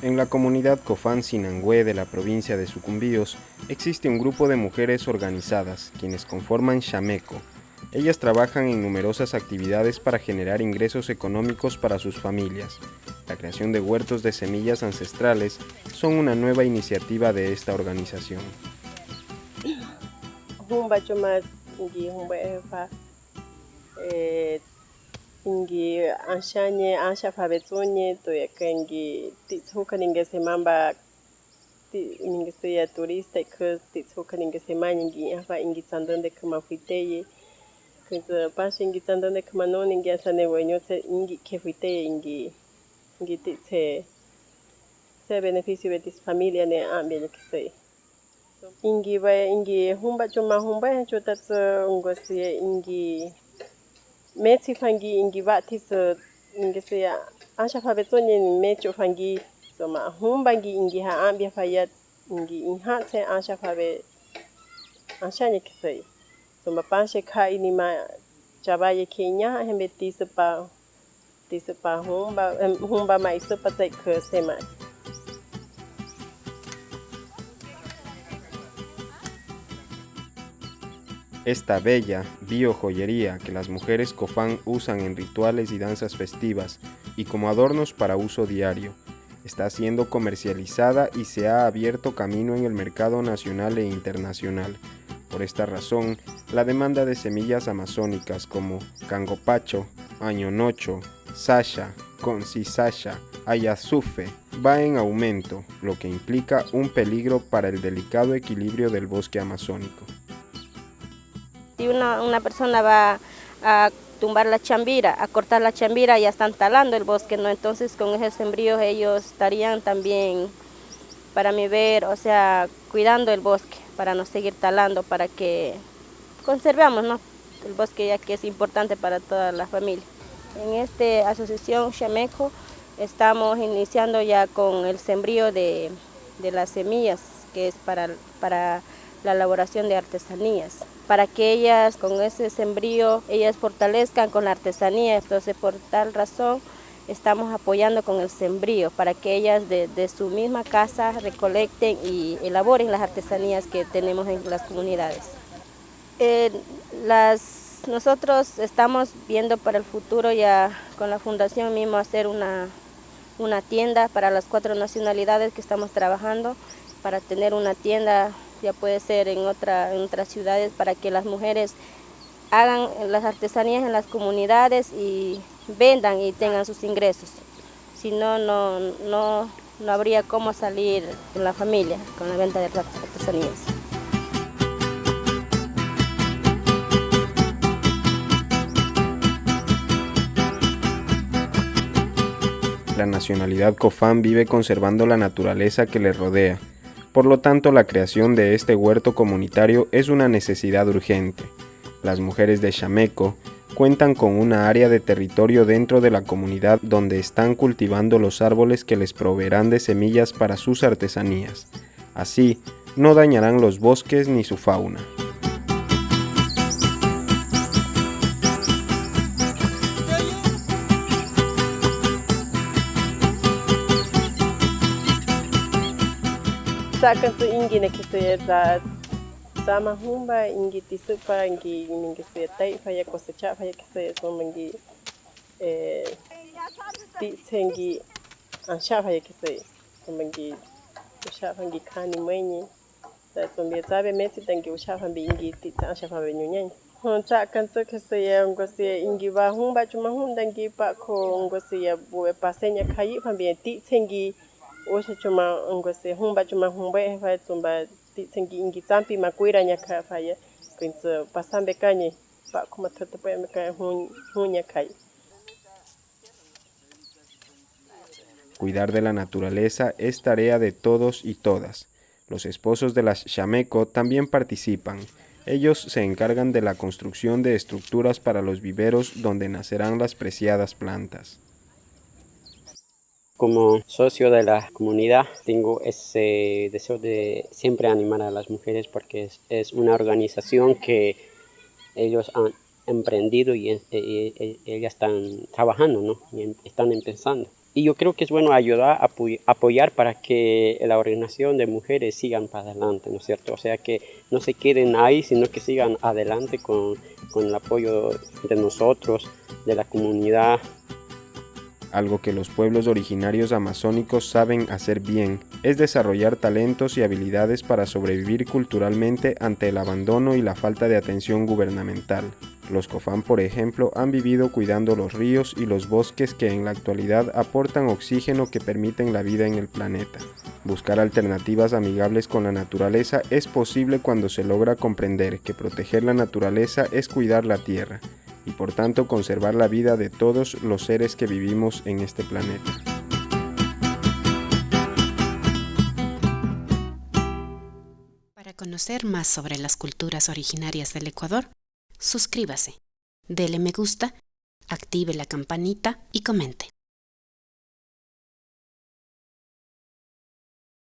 En la comunidad Cofán Sinangué de la provincia de Sucumbíos existe un grupo de mujeres organizadas, quienes conforman Chameco. Ellas trabajan en numerosas actividades para generar ingresos económicos para sus familias. La creación de huertos de semillas ancestrales son una nueva iniciativa de esta organización. Ingi anshanye ansha fabetsonye to yakangi titsuka ninge semamba ninge seya turista kus titsuka ninge semanya ingi afa ingi tsandonde kama fuiteye kus pas ingi tsandonde kama no ninge asane wenyote ingi ke fuiteye ingi titse se beneficio betis familia ne ambele kise ingi ba ingi humba chuma humba chotatsu ngosie ingi Meti fangi ingi batis ingi sea ansha fabetoni mecho fangi soma humbangi ingi ha ambia fayat ingi inhatse ansha fabe anshanye kisei soma panshe ka inima chabaye kenya hembe tispa humba mai supa tsai sema. Esta bella biojoyería que las mujeres Cofán usan en rituales y danzas festivas y como adornos para uso diario, está siendo comercializada y se ha abierto camino en el mercado nacional e internacional. Por esta razón, la demanda de semillas amazónicas como cangopacho, añonocho, sasha, consisasha, ayazufe va en aumento, lo que implica un peligro para el delicado equilibrio del bosque amazónico. Si una persona va a tumbar la chambira, a cortar la chambira, ya están talando el bosque, ¿no? Entonces con ese sembrío ellos estarían también, para mi ver, o sea, cuidando el bosque, para no seguir talando, para que conservemos, ¿no?, el bosque, ya que es importante para toda la familia. En esta asociación Chameco estamos iniciando ya con el sembrío de las semillas, que es para la elaboración de artesanías, para que ellas con ese sembrío, ellas fortalezcan con la artesanía. Entonces por tal razón estamos apoyando con el sembrío, para que ellas de su misma casa recolecten y elaboren las artesanías que tenemos en las comunidades. Nosotros estamos viendo para el futuro ya con la fundación mismo hacer una tienda para las 4 nacionalidades que estamos trabajando, para tener una tienda, ya puede ser en otras ciudades, para que las mujeres hagan las artesanías en las comunidades y vendan y tengan sus ingresos. Si no, no habría cómo salir en la familia con la venta de las artesanías. La nacionalidad Cofán vive conservando la naturaleza que le rodea. Por lo tanto, la creación de este huerto comunitario es una necesidad urgente. Las mujeres de Chameco cuentan con una área de territorio dentro de la comunidad donde están cultivando los árboles que les proveerán de semillas para sus artesanías. Así, no dañarán los bosques ni su fauna. Sakan tu ingi na kise sama humba ingi tisupa ingi se tai faya cosecha faya kise somangi titsengi ansha faya kise somangi usha fangi kani mwenye sa sombi zabe meti tangi usha fangi ingi titsa ansha faya nyunyanya honta kan so kise ya ngosi ingi ba humba chuma hundangi pa ko ngosi ya bue pasenya kayi fangi titsengi Osha chuma ngose humba fa tumba tsengi ingi tsampi makuira nyaka faya kinso pasambe kanye pa kuma tatapo meka hunya kai. Cuidar de la naturaleza es tarea de todos y todas. Los esposos de las Chameco también participan. Ellos se encargan de la construcción de estructuras para los viveros donde nacerán las preciadas plantas. Como socio de la comunidad tengo ese deseo de siempre animar a las mujeres porque es una organización que ellos han emprendido y ellas están trabajando, ¿no? Y están empezando. Y yo creo que es bueno ayudar, apoyar para que la organización de mujeres sigan para adelante, ¿no es cierto? O sea, que no se queden ahí, sino que sigan adelante con el apoyo de nosotros, de la comunidad. Algo que los pueblos originarios amazónicos saben hacer bien es desarrollar talentos y habilidades para sobrevivir culturalmente ante el abandono y la falta de atención gubernamental. Los Cofán, por ejemplo, han vivido cuidando los ríos y los bosques que en la actualidad aportan oxígeno que permiten la vida en el planeta. Buscar alternativas amigables con la naturaleza es posible cuando se logra comprender que proteger la naturaleza es cuidar la tierra, y por tanto conservar la vida de todos los seres que vivimos en este planeta. Para conocer más sobre las culturas originarias del Ecuador, suscríbase, dele me gusta, active la campanita y comente.